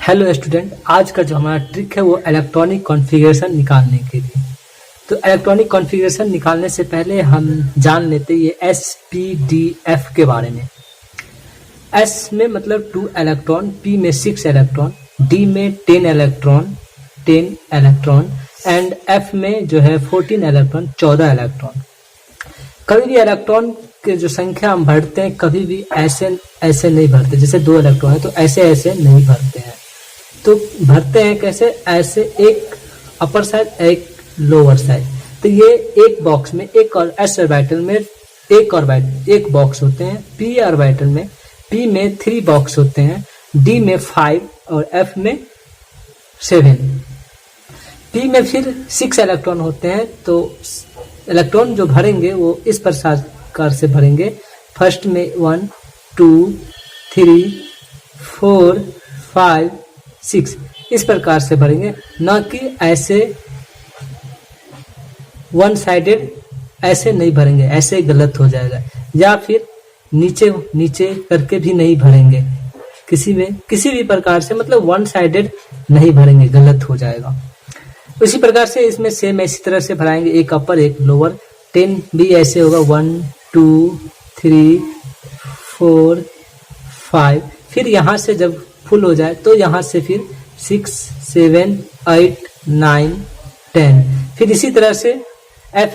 Hello student, आज का जो हमारा ट्रिक है वो इलेक्ट्रॉनिक कॉन्फ़िगरेशन निकालने के लिए। तो इलेक्ट्रॉनिक कॉन्फ़िगरेशन निकालने से पहले हम जान लेते हैं ये SPDF के बारे में। S में मतलब 2 इलेक्ट्रॉन, P में 6 इलेक्ट्रॉन, D में 10 इलेक्ट्रॉन एंड F में जो है 14 इलेक्ट्रॉन, 14 इलेक्ट्रॉन। कभी भी इलेक्ट्रॉन के जो संख्या हम भरते हैं कभी भी ऐसे नहीं भरते। जैसे 2 इलेक्ट्रॉन है तो ऐसे नहीं भरते हैं। तो भरते हैं कैसे? ऐसे, एक अपर साइड एक लोअर साइड। तो ये एक बॉक्स में एक और S ऑर्बिटल में एक बॉक्स होते हैं। P ऑर्बिटल में P में 3 बॉक्स होते हैं, D में 5 और F में 7। P में फिर 6 इलेक्ट्रॉन होते हैं। तो इलेक्ट्रॉन जो भरेंगे वो इस प्रकार से भरेंगे। फर्स्ट में 1 2 3 4 5 6 इस प्रकार से भरेंगे, ना कि ऐसे वन साइडेड ऐसे नहीं भरेंगे, ऐसे गलत हो जाएगा। या फिर नीचे करके भी नहीं भरेंगे, किसी भी प्रकार से, मतलब वन साइडेड नहीं भरेंगे, गलत हो जाएगा। उसी प्रकार से इसमें सेम इसी तरह से भराएंगे, एक अपर एक लोअर। 10 भी ऐसे होगा, 1 2 3 4 5। फिर यहाँ से जब फुल हो जाए तो यहाँ से फिर 6 7 8 9 10। फिर इसी तरह से F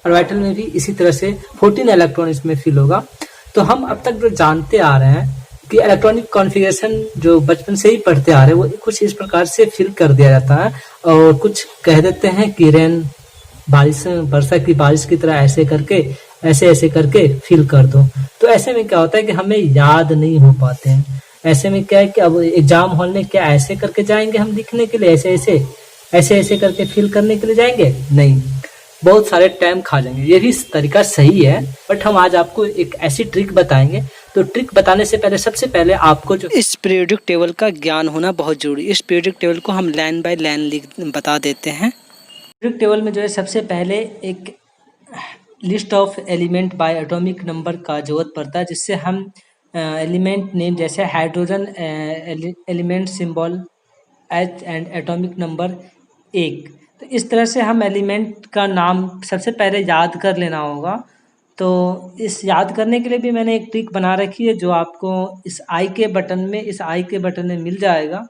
ऑर्बिटल में भी इसी तरह से 14 इलेक्ट्रॉन इसमें फिल होगा। तो हम अब तक जो जानते आ रहे हैं कि इलेक्ट्रॉनिक कॉन्फ़िगरेशन जो बचपन से ही पढ़ते आ रहे हैं वो कुछ इस प्रकार से फिल कर दिया जाता है, और कुछ कह देते हैं कि वर्षा की बारिश की तरह ऐसे करके फिल कर दो। तो ऐसे में क्या होता है कि हमें याद नहीं हो पाते हैं। ऐसे में क्या है कि अब एग्जाम हॉल में क्या ऐसे करके जाएंगे हम लिखने के लिए, ऐसे करके फिल करने के लिए जाएंगे? नहीं, बहुत सारे टाइम खा जाएंगे। ये भी तरीका सही है, बट हम आज आपको एक ऐसी ट्रिक बताएंगे। तो ट्रिक बताने से पहले सबसे पहले आपको जो इस पीरियोडिक टेबल का ज्ञान होना बहुत जरूरी। इस पीरियोडिक टेबल को हम लाइन बाय लाइन बता देते हैं। पीरियोडिक टेबल में जो है सबसे पहले एक list of element by atomic number का जरूरत पड़ता है, जिससे हम एलिमेंट नेम जैसे hydrogen element symbol H and atomic number 1। तो इस तरह से हम एलिमेंट का नाम सबसे पहले याद कर लेना होगा। तो इस याद करने के लिए भी मैंने एक ट्रिक बना रखी है, जो आपको इस आई के बटन में मिल जाएगा।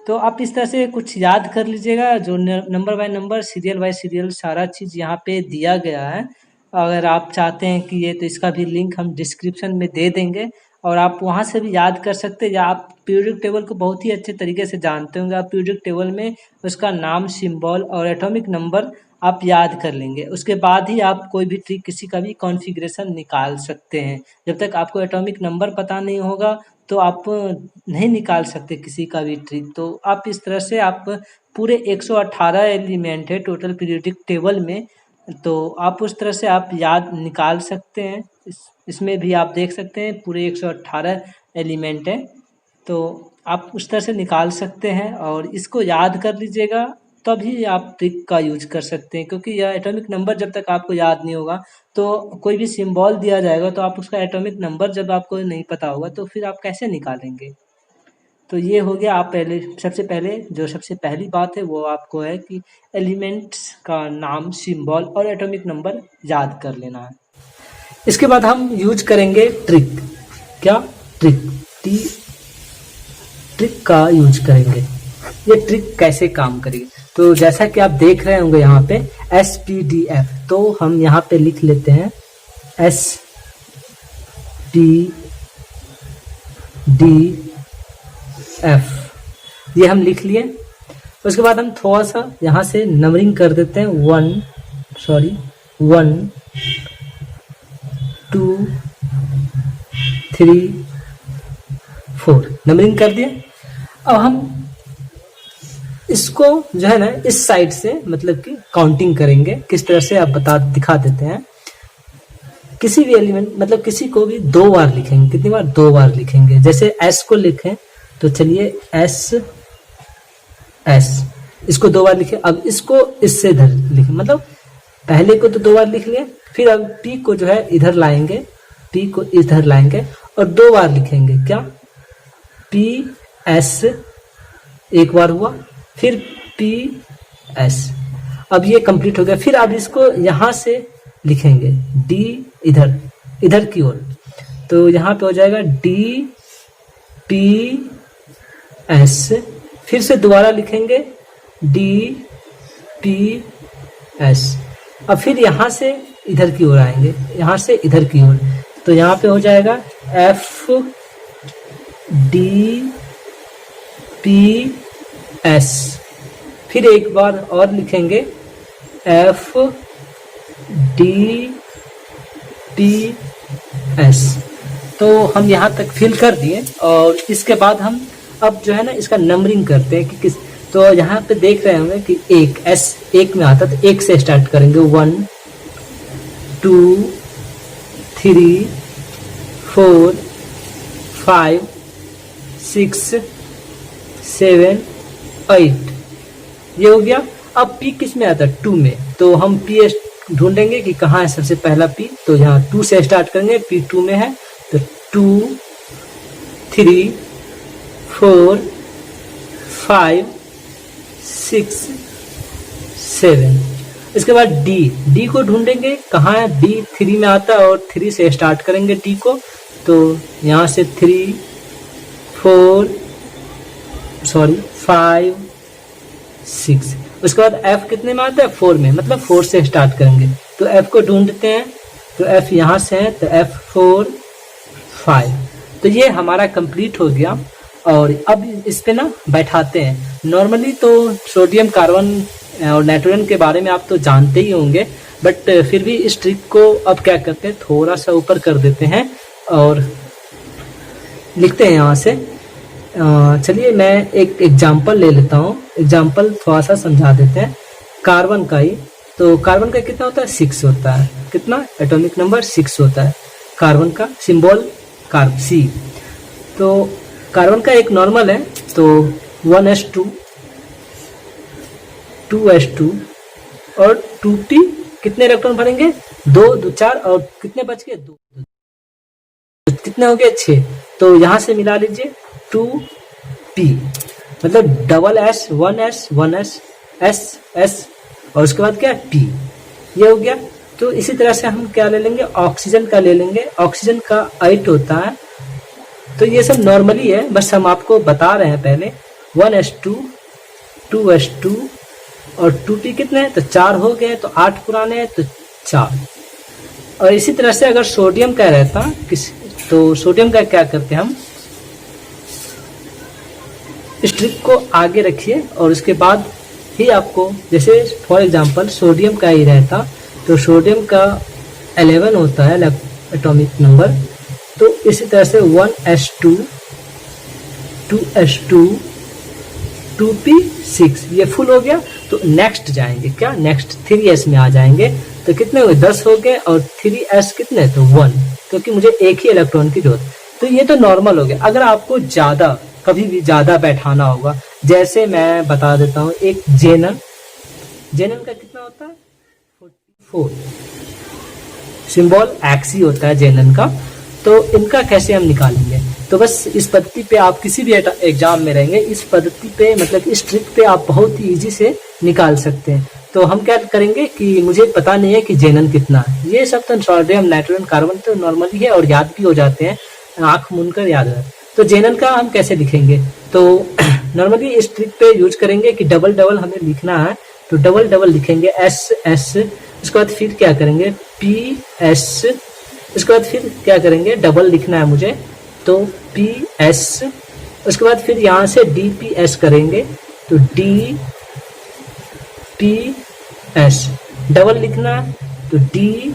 तो आप इस तरह से कुछ याद कर लीजिएगा, जो number by number, serial bye serial सारा चीज़ यहाँ पे दिया गया है। अगर आप चाहते हैं कि ये, तो इसका भी लिंक हम डिस्क्रिप्शन में दे देंगे, और आप वहाँ से भी याद कर सकते हैं। या आप पीरियोडिक टेबल को बहुत ही अच्छे तरीके से जानते होंगे, आप पीरियोडिक टेबल में उसका नाम, सिंबल और एटॉमिक नंबर आप याद कर लेंगे। उसके बाद ही आप कोई भी ट्रिक, किसी का भी कॉन्फ़िगरेशन निकाल सकते हैं। जब तक आपको एटॉमिक नंबर पता नहीं होगा तो आप नहीं निकाल सकते किसी का भी ट्रिक। तो आप इस तरह से आप पूरे 118 एलिमेंट है टोटल पीरियोडिक टेबल में, तो आप उस तरह से आप याद निकाल सकते हैं। इसमें भी आप देख सकते हैं पूरे 118 एलिमेंट है, तो आप उस तरह से निकाल सकते हैं। और इसको याद कर लीजिएगा, तभी आप ट्रिक का यूज कर सकते हैं। क्योंकि यह एटॉमिक नंबर जब तक आपको याद नहीं होगा, तो कोई भी सिंबल दिया जाएगा तो आप उसका एटॉमिक नंबर जब आपको नहीं पता होगा तो फिर आप कैसे निकालेंगे। तो ये हो गया। आप सबसे पहली बात है वो आपको है कि एलिमेंट्स का नाम, सिंबल और एटॉमिक नंबर याद कर लेना है। इसके बाद हम यूज करेंगे ट्रिक। क्या ट्रिक? ट्रिक का यूज करेंगे। ये ट्रिक कैसे काम करेगी? तो जैसा कि आप देख रहे होंगे यहाँ पे SPDF, तो हम यहाँ पे लिख लेते हैं SPDF, ये हम लिख लिए। उसके बाद हम थोड़ा सा यहाँ से नंबरिंग कर देते हैं, 1 2 3 4 नंबरिंग कर दिए। अब हम इसको जो है ना इस साइड से मतलब कि काउंटिंग करेंगे। किस तरह से आप दिखा देते हैं। किसी भी एलिमेंट, मतलब किसी को भी 2 बार लिखेंगे। कितनी बार? 2 बार लिखेंगे। जैसे S को लिखें तो चलिए S, इसको 2 बार लिखें। अब इसको इससे इधर लिखें, मतलब पहले को तो 2 बार लिख लिए, फिर अब P को जो है इधर लाएंगे, और 2 बार लिखेंगे। क्या? P एस एक बार हुआ, फिर पी एस। अब ये कंप्लीट हो गया। फिर अब इसको यहाँ से लिखेंगे डी, इधर इधर की ओर, तो यहाँ पे हो जाएगा डी पी एस। फिर से दोबारा लिखेंगे डी पी एस। अब फिर यहाँ से इधर की ओर आएंगे, यहाँ से इधर की ओर, तो यहाँ पे हो जाएगा एफ डी पी एस। फिर एक बार और लिखेंगे एफ डी पी एस। तो हम यहाँ तक फिल कर दिए और इसके बाद हम अब जो है ना इसका नंबरिंग करते हैं कि किस। तो यहाँ पे देख रहे होंगे कि एक एस एक में आता, तो एक से स्टार्ट करेंगे। 1 2 3 4 5 6 7 8, ये हो गया। अब पी किस में आता है? 2 में, तो हम पी ढूंढेंगे कि कहाँ है सबसे पहला पी, तो यहाँ 2 से स्टार्ट करेंगे, पी 2 में है, तो 2 3 4 5 6 7। इसके बाद डी को ढूंढेंगे कहाँ है, डी 3 में आता है और 3 से स्टार्ट करेंगे डी को, तो यहाँ से 3 4 5 6। उसके बाद एफ कितने में आता है? 4 में, मतलब 4 से स्टार्ट करेंगे, तो एफ को ढूंढते हैं, तो एफ यहाँ से है, तो एफ 4 5। तो ये हमारा कंप्लीट हो गया। और अब इस पे ना बैठाते हैं। नॉर्मली तो सोडियम, कार्बन और नाइट्रोजन के बारे में आप तो जानते ही होंगे, बट फिर भी इस ट्रिक को अब क्या करते हैं, थोड़ा सा ऊपर कर देते हैं और लिखते हैं यहाँ से। चलिए मैं एक एग्जाम्पल ले लेता हूँ, एग्जाम्पल थोड़ा सा समझा देते हैं। कार्बन का ही, तो कार्बन का कितना होता है? 6 होता है। कितना? एटॉमिक नंबर 6 होता है कार्बन का। सिंबल कार्ब सी। तो कार्बन का एक नॉर्मल है, तो 1s2 2s2 और 2p कितने इलेक्ट्रॉन भरेंगे? 2 2 4 और कितने बच गए? 2, कितने हो गए? 6। तो यहाँ से मिला लीजिए 2p, मतलब double S 1s 1s s s और उसके बाद क्या? p, ये हो गया। तो इसी तरह से हम क्या ले लेंगे? ऑक्सीजन का ले लेंगे। ऑक्सीजन का 8 होता है। तो ये सब नॉर्मली है, बस हम आपको बता रहे हैं पहले। 1s2 2s2 और 2p कितने हैं? तो 4 हो गए, तो 8 पुराने हैं, तो 4। और इसी तरह से अगर सोडियम का रहता तो सोडियम का क्या करते हैं हम, इस ट्रिक को आगे रखिए और उसके बाद ही आपको, जैसे फॉर एग्जांपल सोडियम का ही रहता, तो सोडियम का 11 होता है एटॉमिक नंबर। तो इसी तरह से 1s2 2s2 2p6, ये फुल हो गया। तो नेक्स्ट जाएंगे, क्या? नेक्स्ट 3s में आ जाएंगे। तो कितने हुए? 10 हो गए, और 3s कितने? तो 1, क्योंकि मुझे एक ही इलेक्ट्रॉन की जरूरत। तो ये तो नॉर्मल हो गया। अगर आपको ज्यादा, कभी भी ज्यादा बैठाना होगा, जैसे मैं बता देता हूँ, एक जेनन का कितना होता है? 44, सिंबल एक्सी होता है जेनन का। तो इनका कैसे हम निकालेंगे? तो बस इस पद्धति पे आप किसी भी एग्जाम में रहेंगे, इस पद्धति पे, मतलब इस ट्रिक पे आप बहुत ही इजी से निकाल सकते हैं। तो हम क्या करेंगे कि मुझे पता नहीं है कि जेनन कितना है, ये सब तो सोडियम नाइट्रोजन कार्बन तो नॉर्मली है और याद भी हो जाते हैं, आंख मूंद कर याद है। तो जेनन का हम कैसे लिखेंगे? तो नॉर्मली इस ट्रिक पे यूज करेंगे कि डबल डबल हमें लिखना है, तो डबल डबल लिखेंगे एस एस। उसके बाद फिर क्या करेंगे? P S. उसके बाद फिर क्या करेंगे? डबल लिखना है मुझे, तो पी एस। उसके बाद फिर यहाँ से डी पी एस करेंगे, तो डी पी एस। डबल लिखना है, तो डी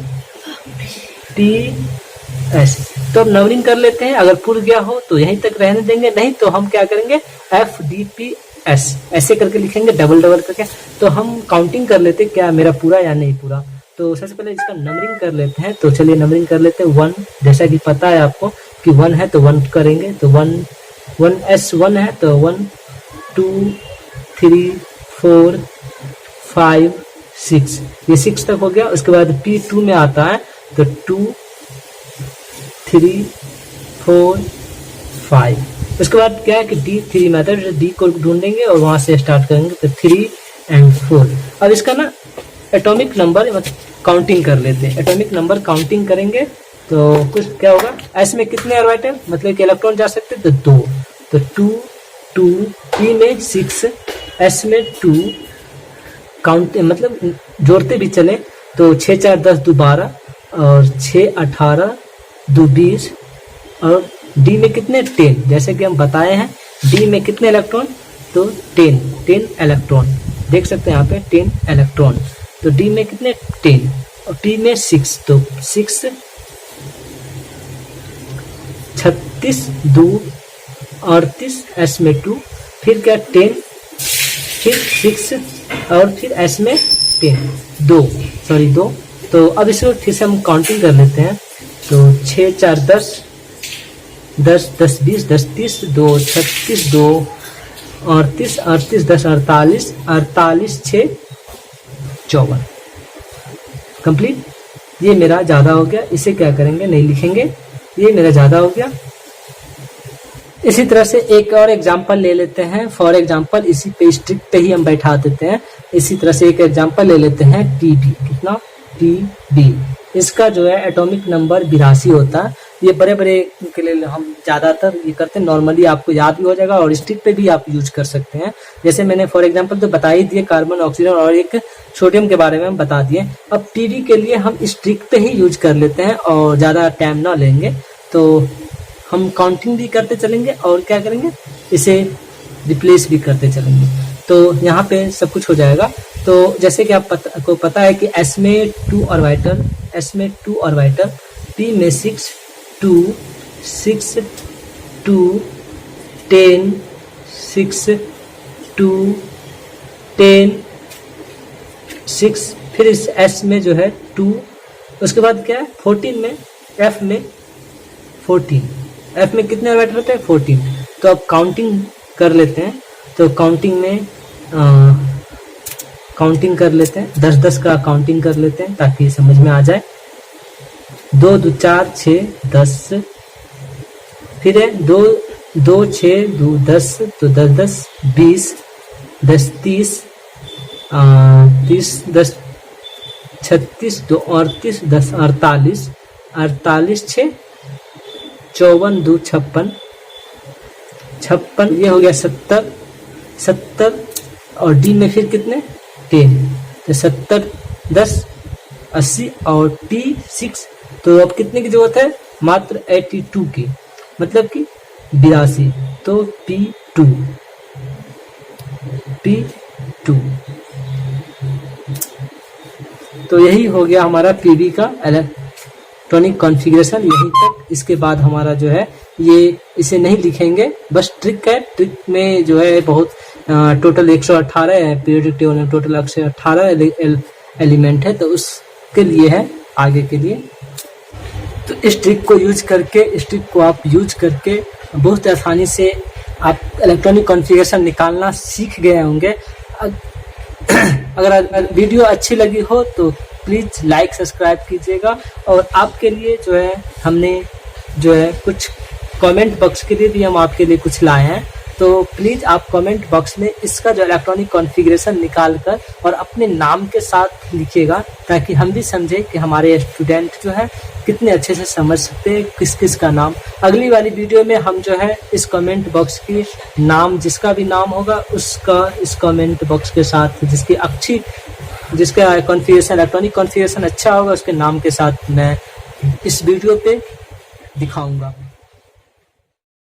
पी एस। तो अब नंबरिंग कर लेते हैं। अगर पूर गया हो तो यहीं तक रहने देंगे, नहीं तो हम क्या करेंगे? एफ डी पी एस ऐसे करके लिखेंगे, डबल डबल करके। तो हम काउंटिंग कर लेते हैं, क्या मेरा पूरा या नहीं पूरा। तो सबसे पहले इसका नंबरिंग कर लेते हैं। तो चलिए नंबरिंग कर लेते हैं। 1, जैसा कि पता है आपको कि 1 है तो 1 करेंगे, तो 1s1 है, तो 1 2 3 4 5 6, ये 6 तक हो गया। उसके बाद P2 में आता है, तो 2 3 4 5, उसके बाद क्या है कि D3 मेथड, D को ढूंढेंगे और वहां से स्टार्ट करेंगे, तो 3 और 4। अब इसका ना एटॉमिक नंबर मतलब काउंटिंग कर लेते हैं। एटॉमिक नंबर काउंटिंग करेंगे तो कुछ क्या होगा, एस में कितने ऑर्बिटल मतलब कि इलेक्ट्रॉन जा सकते हैं, तो 2, तो 2 2, P में 6, S में 2, काउंट मतलब जोड़ते भी चले तो 6 4 10 2 12 और 6 18 2 20 और D में कितने 10, जैसे कि हम बताए हैं D में कितने इलेक्ट्रॉन, तो 10 इलेक्ट्रॉन देख सकते हैं यहाँ पे 10 इलेक्ट्रॉन। तो D में कितने 10 और P में 6, तो 6 36 2 38, S में 2, फिर क्या 10, फिर 6 और फिर S में 10 2। तो अब इसको फिर से हम काउंटिंग कर लेते हैं। तो 6 4 10 10 10 20 10 30 2 36 2 38 38 10 48 48 6 54 कंप्लीट। ये मेरा ज़्यादा हो गया, इसे क्या करेंगे नहीं लिखेंगे, ये मेरा ज़्यादा हो गया। इसी तरह से एक और एग्जांपल ले लेते हैं। फॉर एग्जांपल इसी पे स्ट्रिक पे ही हम बैठा देते हैं। इसी तरह से एक एग्जांपल ले लेते हैं TB, कितना TB, इसका जो है एटॉमिक नंबर 82 होता है। ये बड़े बड़े के लिए हम ज़्यादातर ये करते हैं, नॉर्मली आपको याद भी हो जाएगा और स्ट्रिक पे भी आप यूज कर सकते हैं। जैसे मैंने फॉर एग्जांपल तो बता ही दिए, कार्बन ऑक्सीजन और एक सोडियम के बारे में हम बता दिए। अब TB के लिए हम स्ट्रिक पे ही यूज कर लेते हैं और ज़्यादा टाइम ना लेंगे, तो हम काउंटिंग भी करते चलेंगे और क्या करेंगे, इसे रिप्लेस भी करते चलेंगे, तो यहाँ पे सब कुछ हो जाएगा। तो जैसे कि आपको पता है कि S में 2 ऑर्बिटल, S में 2 ऑर्बिटल, P में 6 2 6 2 10 6 2 10 6, फिर इस S में जो है 2, उसके बाद क्या है 14 में, F में 14, F में कितने ऑर्बिटल होते हैं 14। तो अब काउंटिंग कर लेते हैं, तो काउंटिंग में काउंटिंग कर लेते हैं, 10 10 का काउंटिंग कर लेते हैं ताकि समझ में आ जाए। 2 2 4 6 10, फिर है 2 2 6 2 10, तो 10 10 20 10 30 30 10 36 2 38 10 48 48 6 54 2 56 56, ये हो गया 70 70 और D में फिर कितने 10, तो 70 10 80 और P 6, तो अब कितने की जरूरत है, मात्र 82 की, मतलब कि 82, तो P2 तो यही हो गया हमारा PB का इलेक्ट्रॉनिक कॉन्फ़िगरेशन यहीं तक। इसके बाद हमारा जो है ये इसे नहीं लिखेंगे, बस ट्रिक है। ट्रिक में जो है बहुत टोटल 118 है, पीरियोडिक टेबल में टोटल 118 एलिमेंट है, तो उसके लिए है आगे के लिए। तो इस ट्रिक को यूज करके, इस ट्रिक को आप यूज करके बहुत आसानी से आप इलेक्ट्रॉनिक कॉन्फ़िगरेशन निकालना सीख गए होंगे। अगर वीडियो अच्छी लगी हो तो प्लीज़ लाइक सब्सक्राइब कीजिएगा। और आपके लिए जो है हमने जो है कुछ कमेंट बॉक्स के लिए भी हम आपके लिए कुछ लाए हैं, तो प्लीज़ आप कमेंट बॉक्स में इसका जो इलेक्ट्रॉनिक कॉन्फ़िगरेशन निकाल कर और अपने नाम के साथ लिखिएगा, ताकि हम भी समझें कि हमारे स्टूडेंट जो है कितने अच्छे से समझ सकते हैं किस किस का नाम। अगली वाली वीडियो में हम जो है इस कमेंट बॉक्स की नाम, जिसका भी नाम होगा उसका इस कमेंट बॉक्स के साथ जिसका कॉन्फ़िगरेशन इलेक्ट्रॉनिक कॉन्फ़िगरेशन अच्छा होगा उसके नाम के साथ मैं इस वीडियो पे दिखाऊंगा।